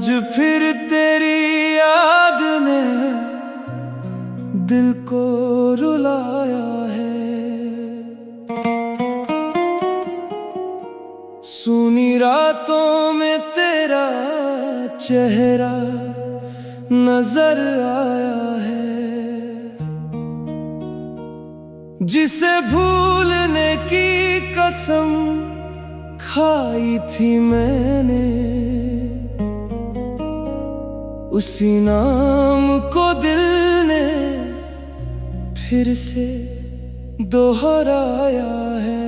फिर तेरी याद ने दिल को रुलाया है। सूनी रातों में तेरा चेहरा नजर आया है, जिसे भूलने की कसम खाई थी मैंने। उसी नाम को दिल ने फिर से दोहराया है।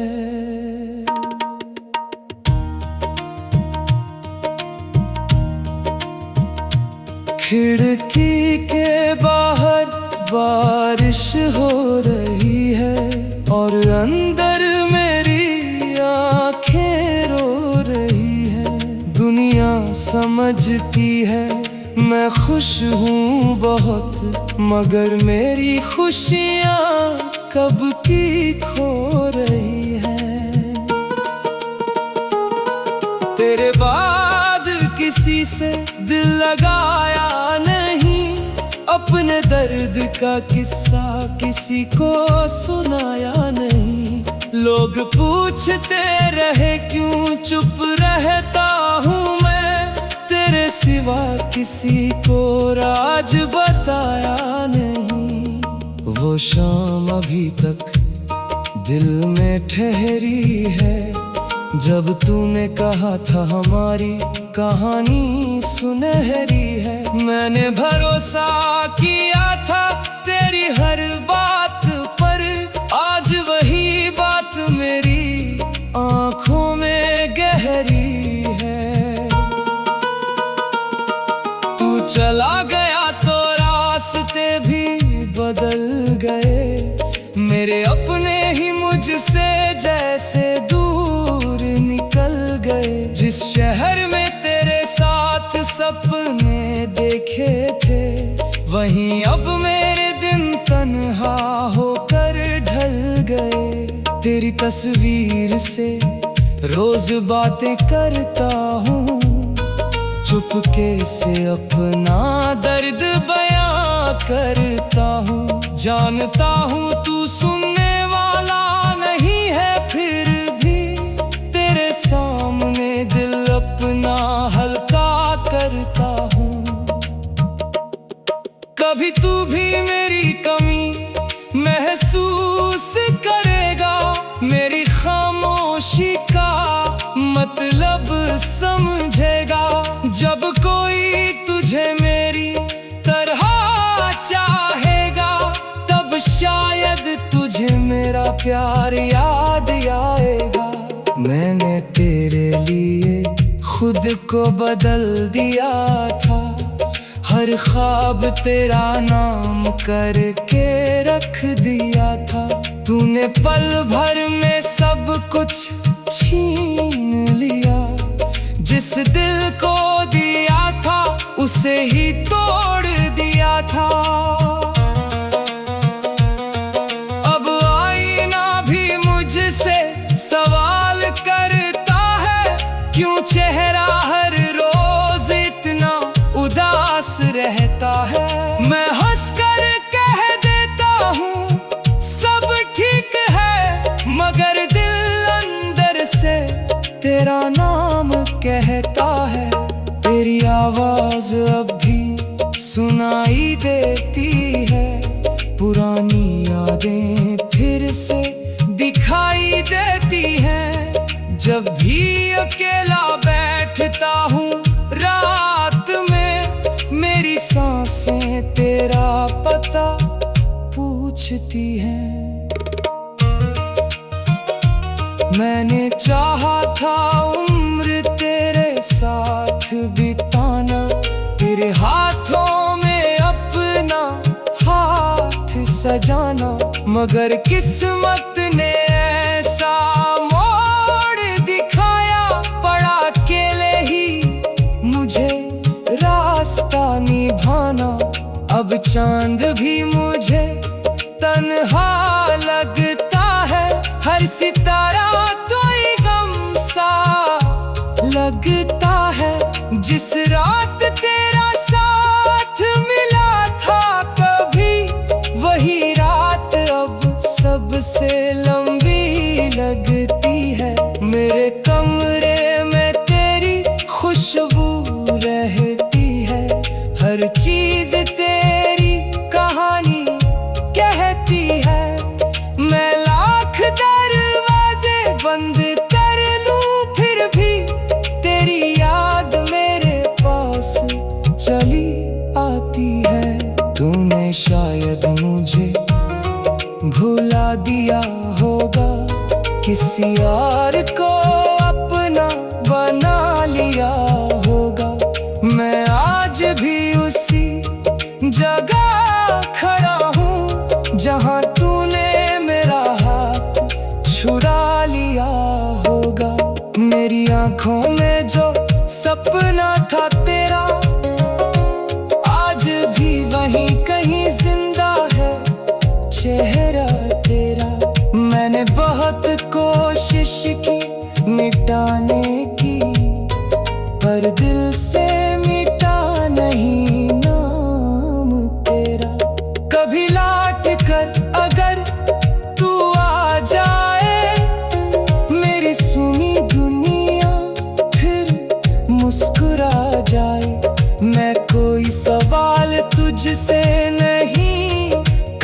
खिड़की के बाहर बारिश हो रही है और अंदर मेरी आंखें रो रही है। दुनिया समझती है मैं खुश हूँ बहुत, मगर मेरी खुशियाँ कब की खो रही हैं। तेरे बाद किसी से दिल लगाया नहीं, अपने दर्द का किस्सा किसी को सुनाया नहीं। लोग पूछते रहे क्यों चुप रहता हूँ मैं, तेरे सिवा किसी को राज बताया नहीं। वो शाम अभी तक दिल में ठहरी है, जब तूने कहा था हमारी कहानी सुनहरी है। मैंने भरोसा किया था तेरी हर बात पर, आज वही बात मेरी आंखों में गहरी है। तू चला गया तो रास्ते भी बदल गए, मेरे अपने ही मुझसे जैसे दूर निकल गए। जिस शहर में तेरे साथ सपने देखे थे, वहीं अब मेरे दिन तन्हा होकर ढल गए। तेरी तस्वीर से रोज बातें करता हूँ, चुपके से अपना दर्द बयां करता हूँ। जानता हूँ तू सुनने वाला नहीं है, फिर भी तेरे सामने दिल अपना हल्का करता हूँ। कभी तू भी मेरी कमी महसूस करेगा, मेरी खामोशी का मतलब समझेगा। जब कोई तुझे मेरी तरह चाहेगा, तब शायद तुझे मेरा प्यार याद आएगा। मैंने तेरे लिए खुद को बदल दिया था, हर ख्वाब तेरा नाम करके रख दिया था। तूने पल भर में सब कुछ छीन लिया, जिस दिल को दिया था उसे ही तोड़ दिया था। अब आईना भी मुझसे सवाल करता है, क्यों चेहरा हर रोज इतना उदास रहता है। मैं हंसकर कह देता हूँ सब ठीक है, मगर दिल अंदर से तेरा नाम कहता है। तेरी आवाज अब भी सुनाई देती है, पुरानी यादें फिर से दिखाई देती हैं। जब भी अकेला बैठता हूँ रात में, मेरी सांसें तेरा पता पूछती हैं। मैंने चाहा था उम्र तेरे साथ बिताना, तेरे हाथों में अपना हाथ सजाना, मगर किस्मत ने ऐसा मोड़ दिखाया, पड़ा अकेले ही मुझे रास्ता निभाना। अब चांद भी मुझे तन्हा लगता है, हर सितारा तो गम सा लगता है। जिस रात से लंबी लगती है। मेरे कमरे में तेरी खुशबू रहती है, हर चीज तेरी कहानी कहती है। मैं लाख दरवाजे बंद कर लूं फिर भी तेरी याद मेरे पास चली आती है। तूने शायद मुझे भुला दिया होगा, किसी और को अपना बना लिया होगा। मैं आज भी उसी जगह खड़ा हूँ जहाँ तूने मेरा हाथ छुड़ा लिया होगा। मेरी आंखों में जो सपना था तेरा, आज भी वहीं कहीं जिंदा है चेहरा तेरा। मैंने बहुत कोशिश की मिटाने की, पर दिल से मिटा नहीं नाम तेरा। कभी लौट कर अगर तू आ जाए, मेरी सुनी दुनिया फिर मुस्कुरा जाए। मैं कोई सवाल तुझसे नहीं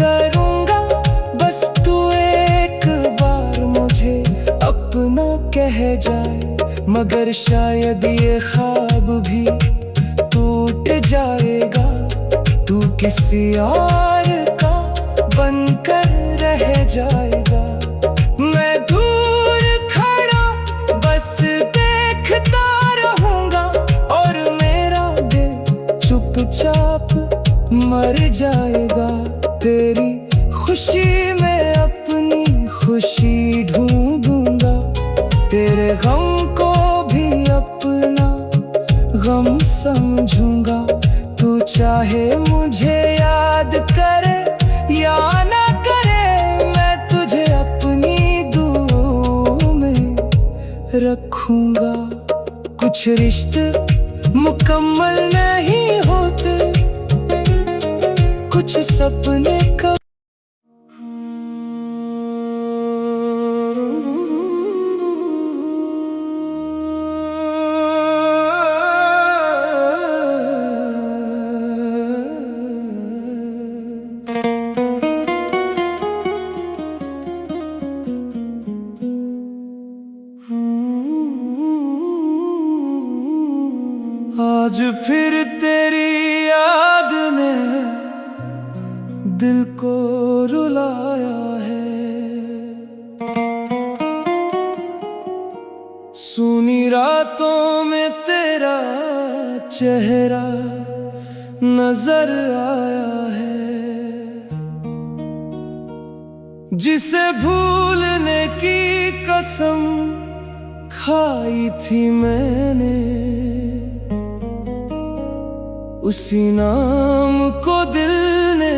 करूँगा, बस तू एक बार मुझे अपना कह जाए। मगर शायद ये ख्वाब भी टूट जाएगा, तू किसी और का बनकर रह जाएगा। मैं दूर खड़ा बस देखता रहूँगा, और मेरा दिल चुपचाप मर जाएगा। तेरी खुशी में अपनी खुशी ढूंढूंगा, तेरे गम को भी अपना गम समझूंगा। तू चाहे मुझे याद करे या ना करे, मैं तुझे अपनी दुआओं में रखूंगा। कुछ रिश्ते मुकम्मल नहीं होते, कुछ सपने का आज फिर तेरी याद ने दिल को रुलाया है। सूनी रातों में तेरा चेहरा नजर आया है, जिसे भूलने की कसम खाई थी मैंने। उसी नाम को दिल ने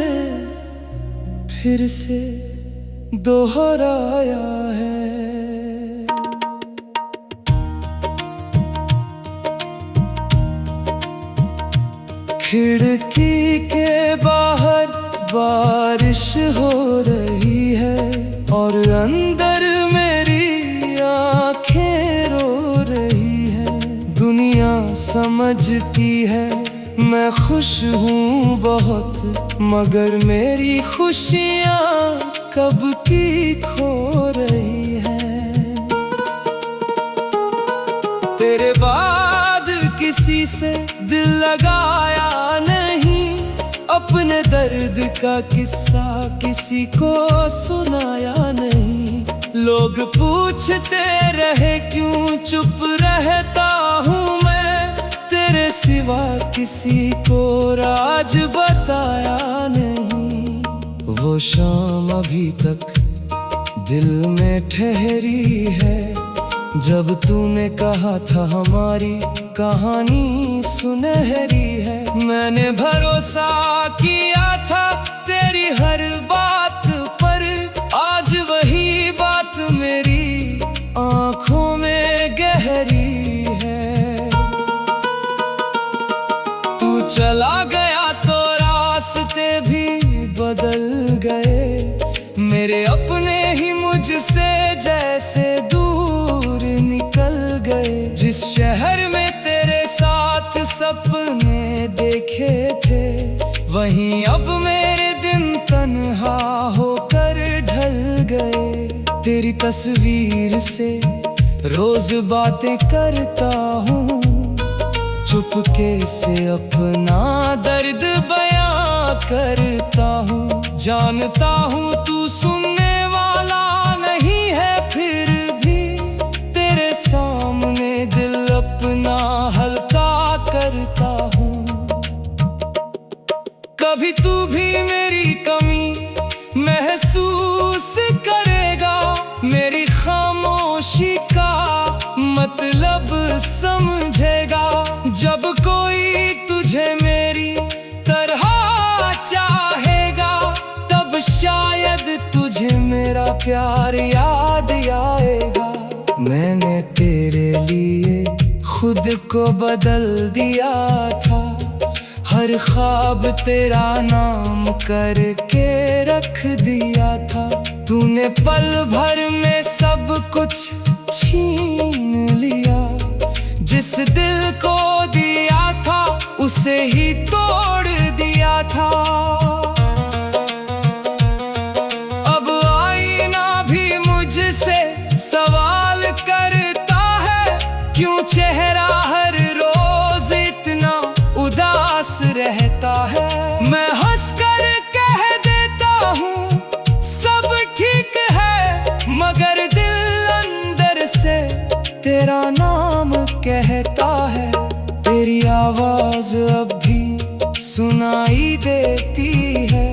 फिर से दोहराया है। खिड़की के बाहर बारिश हो रही है, और अंदर मेरी आंखें रो रही है। दुनिया समझती है मैं खुश हूँ बहुत, मगर मेरी खुशियाँ कब की खो रही हैं। तेरे बाद किसी से दिल लगाया नहीं, अपने दर्द का किस्सा किसी को सुनाया नहीं। लोग पूछते रहे क्यों चुप रहता हूँ मैं, तेरे सिवा किसी को राज बताया नहीं। वो शाम अभी तक दिल में ठहरी है, जब तूने कहा था हमारी कहानी सुनहरी है। मैंने भरोसा किया था तेरी हर बात पर, आज वही बात मेरी आंखों में गहरी है। तू चला गया तो रास्ते भी बदल गए, मेरे अपने मुझसे जैसे दूर निकल गए। जिस शहर में तेरे साथ सपने देखे थे, वहीं अब मेरे दिन तन्हा होकर ढल गए। तेरी तस्वीर से रोज बातें करता हूँ, चुपके से अपना दर्द बयां करता हूँ। जानता हूँ तू सुनने वाला नहीं है, फिर भी तेरे सामने दिल अपना हल्का करता हूँ। कभी तू भी मेरी कमी महसूस करेगा, मेरी खामोशी का मतलब समझेगा। जब कोई तुझे मेरी तरह चाहेगा, तब शायद तुझे मेरा प्यार याद आएगा। मैंने तेरे लिए खुद को बदल दिया था, हर ख्वाब तेरा नाम करके रख दिया था। तूने पल भर में सब कुछ छीन लिया, जिस दिल को दिया था उसे ही तोड़ दिया था। अब आईना भी मुझसे सवाल करता है, क्यों चेहरा हर रोज इतना उदास रहता है। मैं हंसकर कह देता हूँ सब ठीक है, मगर दिल अंदर से तेरा नाम कहता है। तेरी आवाज अब भी सुनाई देती है,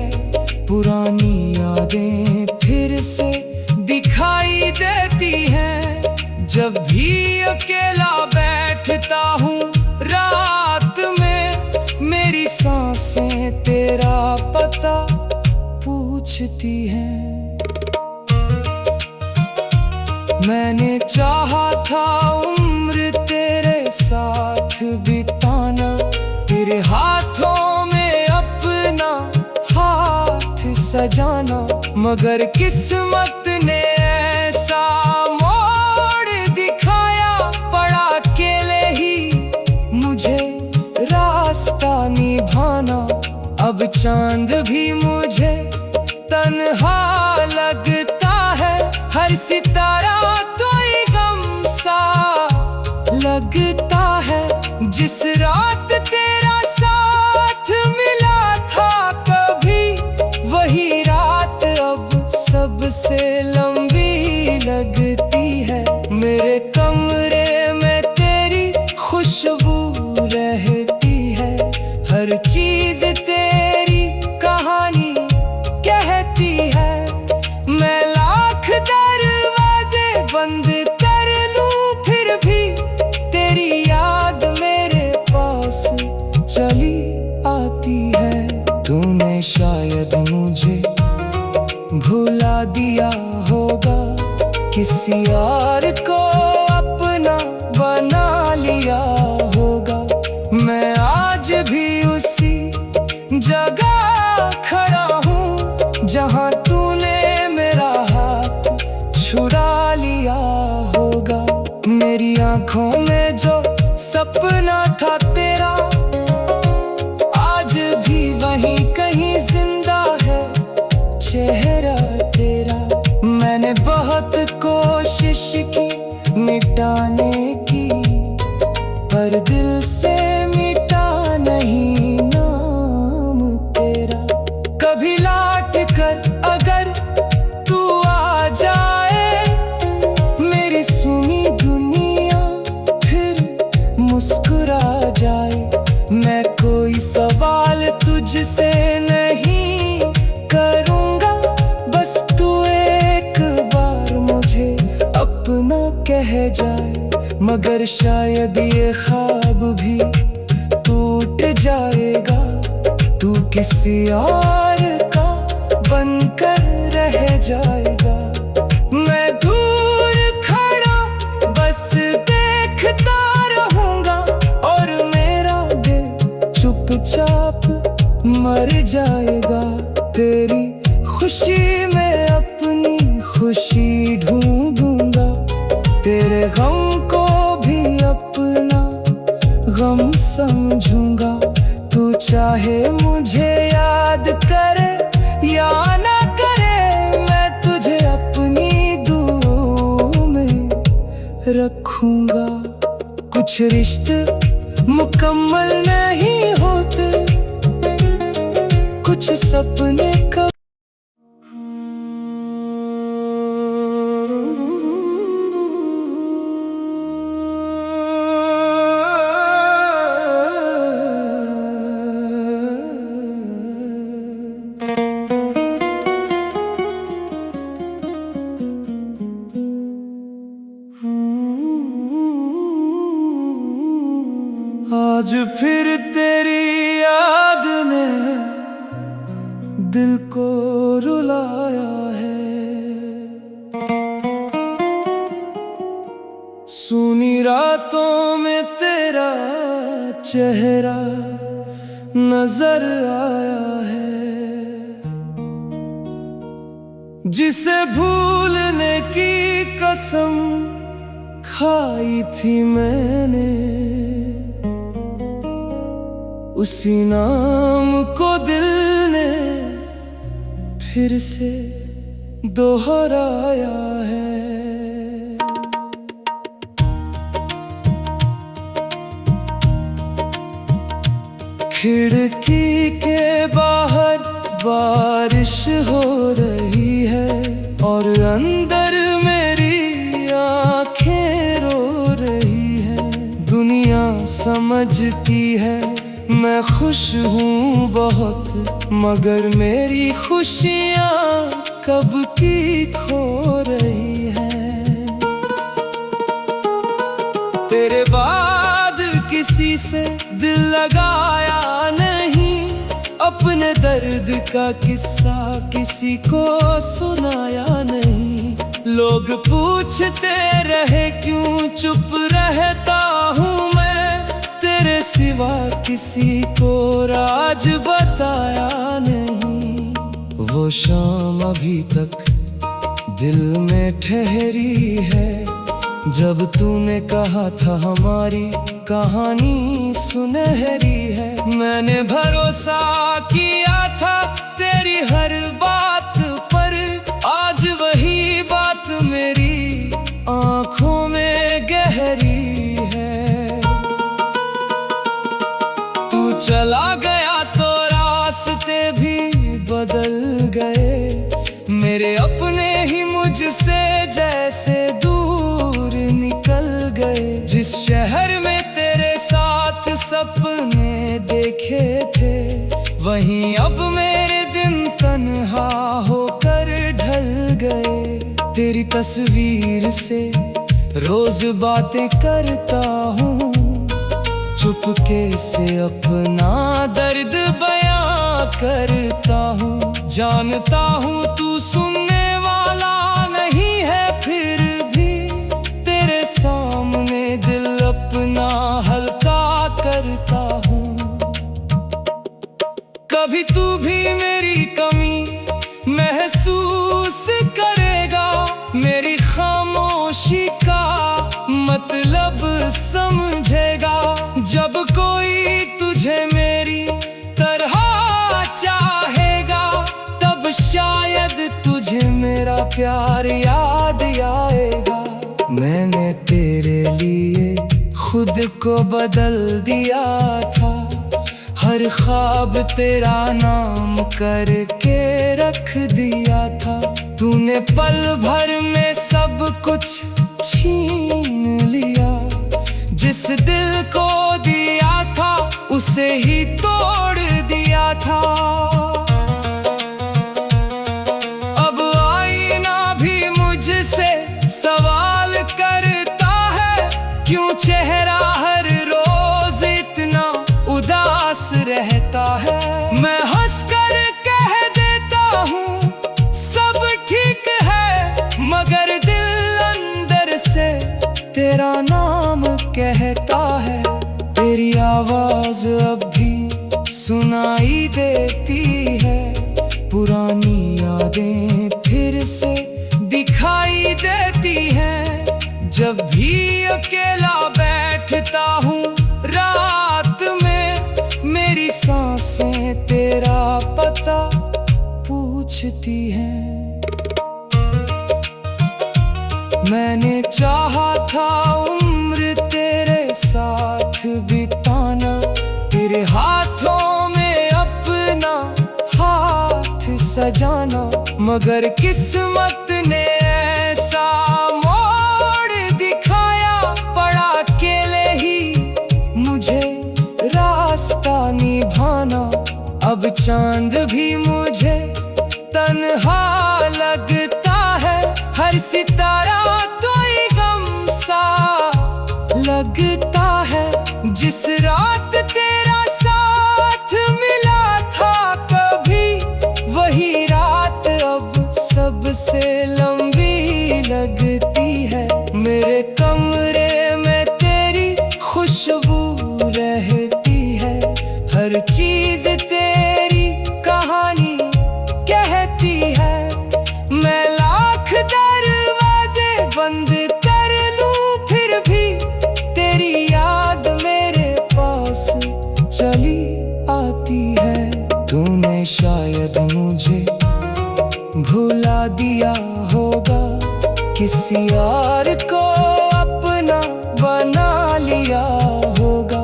पुरानी यादें फिर से दिखाई देती हैं। जब भी अकेला बैठता हूँ रात में, मेरी सांसें तेरा पता पूछती हैं। मैंने चाहा था उम्र तेरे साथ बिताना, तेरे हाथों में अपना हाथ सजाना, मगर किस्मत ने ऐसा मोड़ दिखाया, पड़ा अकेले ही मुझे रास्ता निभाना। अब चांद भी मुझे तन्हा लगता है, हर सितारा तो ही गम सा लगता है। जिस रात तेरा साथ मिला था कभी, वही रात अब सबसे लंबी लगती है। मेरे कमरे में तेरी खुशबू रहती है, हर चीज तेरी कहानी कहती है। मैं लाख दरवाजे बंद कर लूं, फिर भी तेरी याद मेरे पास चली आती है। तूने शायद मुझे भुला दिया होगा, किसी और को अपना बना लिया होगा। मैं आज भी उसी जगह खड़ा हूँ, जहाँ तूने मेरा हाथ छुड़ा लिया होगा। मेरी आंखों में जो सपना था तेरा, आज भी वहीं कहीं जिंदा है चेहरा तेरा। मैंने बहुत कोशिश की मिटाने की, पर दिल से मिटा नहीं नाम तेरा। कभी लौट कर अगर तू आ जाए, मेरी सुनी दुनिया फिर मुस्कुरा जाए। मैं कोई सवाल तुझसे नहीं करूँगा, बस तू एक बार मुझे अपना कह जाए। मगर शायद ये ख्वाब भी टूट जाएगा, तू किसी और का बनकर रह जाएगा। मैं दूर खड़ा बस देखता रहूंगा, और मेरा दिल चुपचाप मर जाएगा। तेरी खुशी में अपनी खुशी ढूंढूंगा, तेरे गम को भी अपना गम समझूंगा। तू चाहे मुझे याद करे या ना करे, मैं तुझे अपनी दुआओं में रखूंगा। कुछ रिश्ते मुकम्मल नहीं होते, कुछ सपने का आज फिर तेरी याद ने दिल को रुलाया है। सूनी रातों में तेरा चेहरा नजर आया है, जिसे भूलने की कसम खाई थी मैंने। उसी नाम को दिल ने फिर से दोहराया है। खिड़की के बाहर बारिश हो रही है, और अंदर मेरी आंखें रो रही है। दुनिया समझती है मैं खुश हूँ बहुत, मगर मेरी खुशियाँ कब की खो रही हैं। तेरे बाद किसी से दिल लगाया नहीं, अपने दर्द का किस्सा किसी को सुनाया नहीं। लोग पूछते रहे क्यों चुप रहता हूँ मैं, तेरे सिवा किसी को राज बताया नहीं। वो शाम अभी तक दिल में ठहरी है, जब तूने कहा था हमारी कहानी सुनहरी है। मैंने भरोसा किया था तेरी हर बात पर, आज वही बात मेरी आंखों में गहरी है। तू चला गया तो रास्ते भी बदल गए, मेरे अपने ही मुझसे जैसे दूर निकल गए। जिस शहर में तेरे साथ सपने देखे थे, वहीं अब मेरे दिन तन्हा होकर ढल गए। तेरी तस्वीर से रोज बातें करता हूँ, चुपके से अपना दर्द बयां करता हूँ। जानता हूँ तू सुनने वाला नहीं है, फिर भी तेरे सामने दिल अपना हल्का करता हूँ। कभी तू भी मेरी कमी महसूस करेगा, मेरी खामोशी का मतलब समझेगा। जब कोई तुझे मेरी तरह चाहेगा, तब शायद तुझे मेरा प्यार याद आएगा। मैंने तेरे लिए खुद को बदल दिया था, हर ख्वाब तेरा नाम करके रख दिया था। तूने पल भर में सब कुछ छीन लिया, जिस दिल को दिया था उसे ही तोड़ दिया था। अब आईना भी मुझसे सवाल करता है, क्यों चेहरा हर रोज इतना उदास रहता है। मैं हंसकर कह देता हूँ सब ठीक है, मगर दिल अंदर से तेरा नाम कहता है। तेरी आवाज अब भी सुनाई देती है, पुरानी यादें फिर से दिखा जब भी अकेला बैठता हूँ रात में, मेरी सांसें तेरा पता पूछती हैं। मैंने चाहा था उम्र तेरे साथ बिताना, तेरे हाथों में अपना हाथ सजाना, मगर किस्मत ने ऐसा मोड़ दिखाया, पड़ा अकेले ही मुझे रास्ता निभाना। अब चांद भी मुझे तन्हा लगता है, हर सितारा तो ही गम सा लगता है। जिस रात तेरा साथ मिला था कभी, वही रात अब सबसे लंबी लगती है। मेरे कमरे में तेरी खुशबू रहती है, हर चीज तेरी कहानी कहती है। मैं लाख दरवाजे बंद कर लूं फिर भी तेरी याद मेरे पास चली आती है। तूने शायद मुझे भुला दिया होगा, किसी और को अपना बना लिया होगा।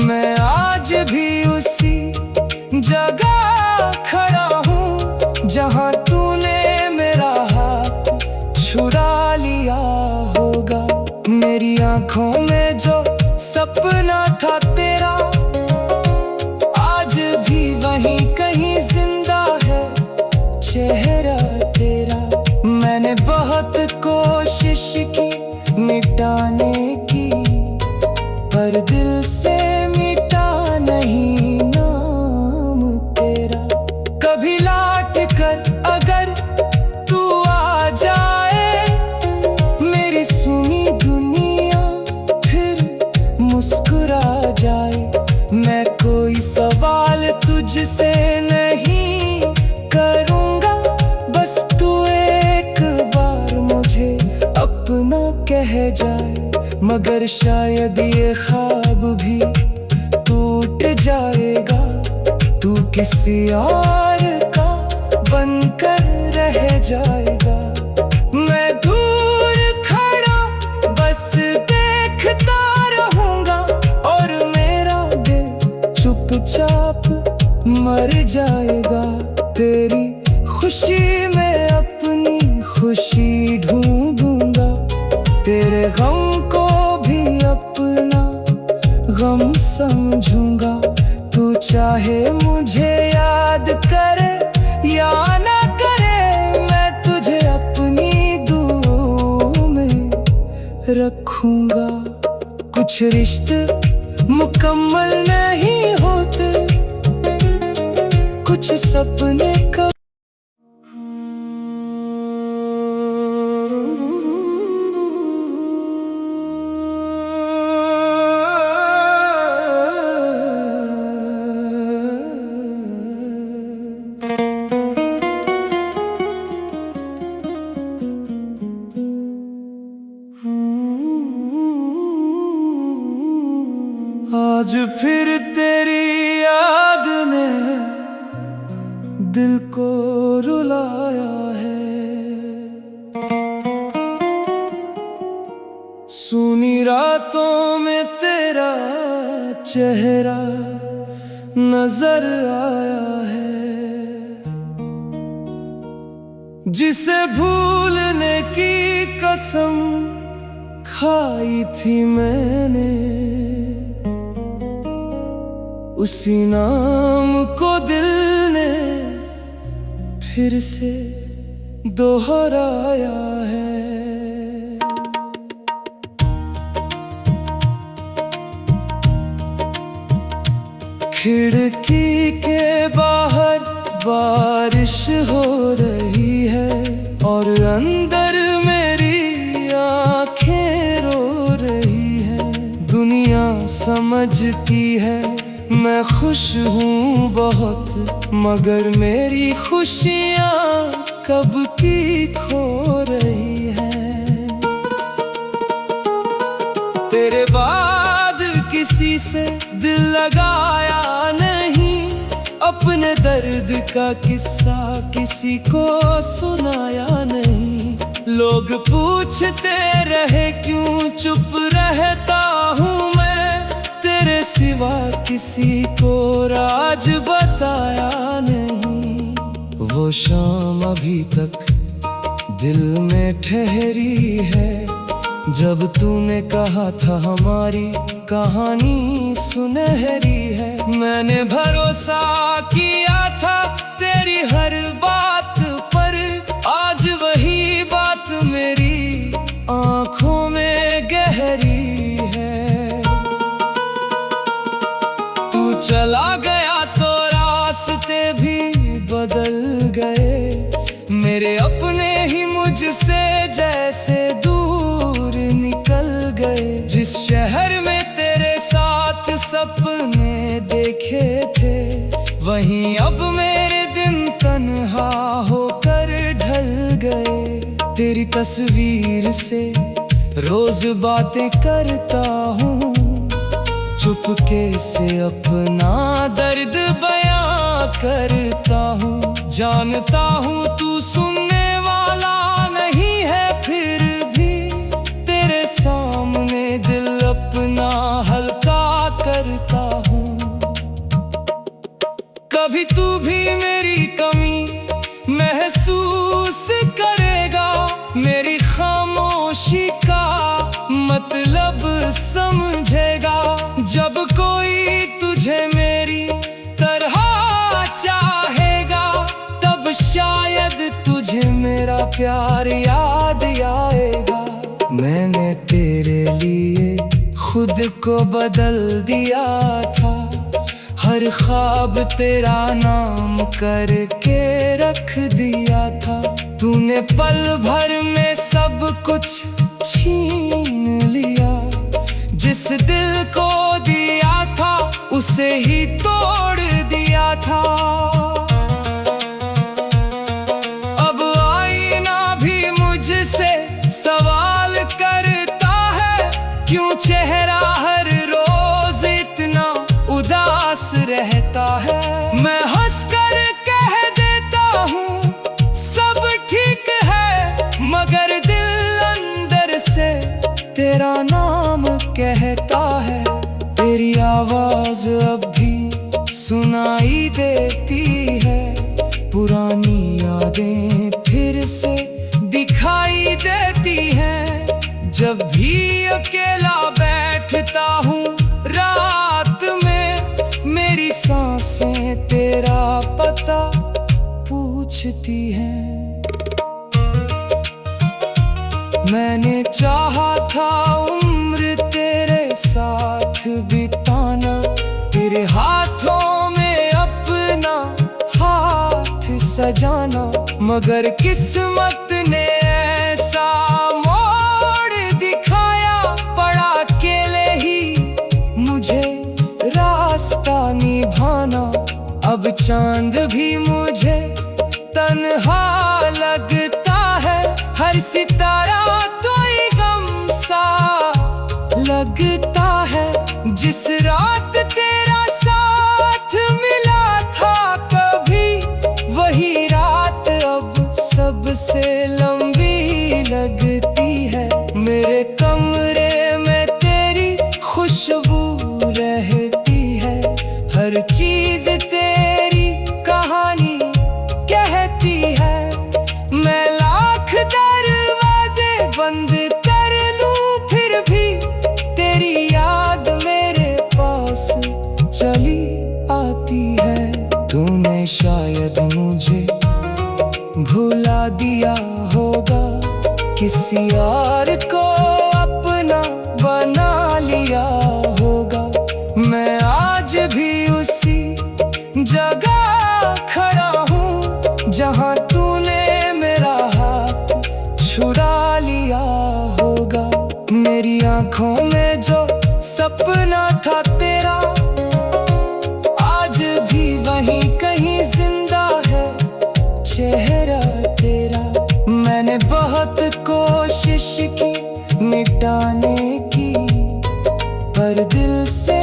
मैं आज भी उसी जगह खड़ा हूँ जहाँ तूने मेरा हाथ छुड़ा लिया होगा। मेरी आंखों में जो सपना था तेरा, आज भी वहीं कहीं जिंदा है चेहरा तेरा। मैंने बहुत कोशिश की मिटाने की, पर दिल से मिटा नहीं नाम तेरा। कभी लौट कर अगर तू आ जाए, मेरी सुनी दुनिया फिर मुस्कुरा जाए। मैं कोई सवाल तुझसे नहीं करूँगा, बस तू एक बार मुझे अपना कह जाए। मगर शायद ये ख्वाब भी टूट जाएगा, तू किसी और का बनकर रह जाएगा। मैं दूर खड़ा बस देखता रहूँगा, और मेरा दिल चुपचाप मर जाएगा। तेरी खुशी में अपनी खुशी ढूंढूंगा, तेरे गम को भी अपना गम समझूंगा। तू चाहे मुझे याद करे या ना करे, मैं तुझे अपनी दुआओं में रखूंगा। कुछ रिश्ते मुकम्मल नहीं होते, कुछ सपने का आज फिर तेरी याद ने दिल को रुलाया है। सूनी रातों में तेरा चेहरा नजर आया है, जिसे भूलने की कसम खाई थी मैंने। उसी नाम को दिल ने फिर से दोहराया है। खिड़की के बाहर बारिश हो रही है, और अंदर मेरी आंखें रो रही है। दुनिया समझती है मैं खुश हूँ बहुत, मगर मेरी खुशियाँ कब की खो रही हैं। कभी से दिल लगाया नहीं, अपने दर्द का किस्सा किसी को सुनाया नहीं। लोग पूछते रहे क्यों चुप रहता हूँ मैं, तेरे सिवा किसी को राज बताया नहीं। वो शाम अभी तक दिल में ठहरी है, जब तूने कहा था हमारी कहानी सुनहरी है। मैंने भरोसा किया था तेरी हर बात पर, आज वही बात मेरी आंखों में गहरी है। तू चला गया तो रास्ते भी बदल गए, मेरे अपने ही मुझसे जैसे दूर निकल गए। जिस शहर में तेरे साथ सपने देखे थे, वहीं अब मेरे दिन तन्हा होकर ढल गए। तेरी तस्वीर से रोज बातें करता हूँ, चुपके से अपना दर्द बयां करता हूँ। जानता हूँ तू सुनने वाला नहीं है, फिर भी तेरे सामने दिल अपना हल्का करता हूँ। कभी तू भी मेरी कमी महसूस करेगा, मेरी खामोशी का मतलब समझेगा। जब कोई तुझे मेरी तरह चाहेगा, तब शायद तुझे मेरा प्यार याद आएगा। मैंने तेरे लिए खुद को बदल दिया था, हर ख्वाब तेरा नाम करके रख दिया था। तूने पल भर में सब कुछ छीन लिया, जिस दिल को दिया था उसे ही तोड़ दिया था। अब आईना भी मुझसे सवाल करता है, क्यों चेहरा हर रोज इतना उदास रहता है। मैं हंसकर कह देता हूँ सब ठीक है, मगर दिल अंदर से तेरा नाम कहता है। तेरी आवाज अब भी सुनाई देती है, पुरानी यादें फिर से दिखाई देती हैं। जब भी अकेला बैठता हूँ रात में, मेरी सांसें तेरा पता पूछती हैं। मैंने चाहा था उम्र तेरे साथ बिताना, तेरे हाथों में अपना हाथ सजाना, मगर किस्मत ने ऐसा मोड़ दिखाया, पड़ा अकेले ही मुझे रास्ता निभाना। अब चांद भी मुझे तन्हा लगता है, हर सितारा तो ही गम सा लगता है। जिस रात तेरा साथ मिला था कभी, वही रात अब सबसे लंबी लगती है। मेरे कमरे में तेरी खुशबू रहती है, हर चीज तेरी कहानी कहती है। मैं लाख दरवाजे बंद कर लूं, फिर भी तेरी याद मेरे पास चली आती है। तूने शायद मुझे भुला दिया होगा, किसी और को अपना बना लिया होगा। मैं आज भी उसी जगह खड़ा हूँ, जहाँ तूने मेरा हाथ छुड़ा लिया होगा। मेरी आंखों में जो सपना था तेरा, आज भी वहीं कहीं जिंदा है चेहरा तेरा। मैंने बहुत कोशिश की मिटाने की, पर दिल से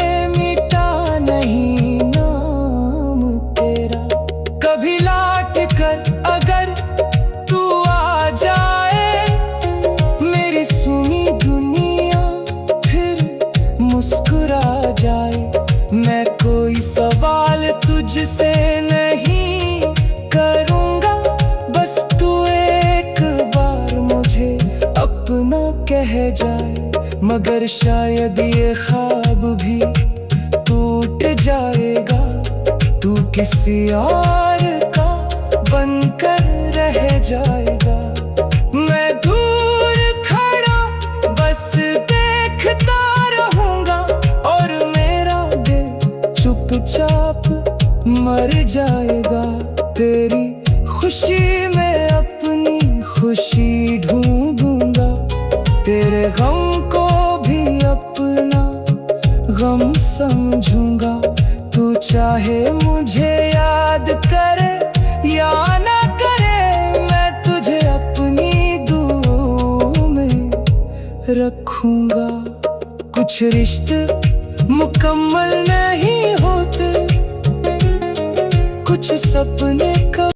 रह जाए, मगर शायद ये ख्वाब भी टूट जाएगा। तू किसी और का बनकर रह जाएगा। मैं दूर खड़ा बस देखता रहूंगा, और मेरा दिल चुपचाप मर जाएगा। तेरी खुशी में अपनी खुशी ढूंढूंगा, तेरे गम को भी अपना गम समझूंगा। तू चाहे मुझे याद करे या ना करे, मैं तुझे अपनी दुआओं में रखूंगा। कुछ रिश्ते मुकम्मल नहीं होते, कुछ सपने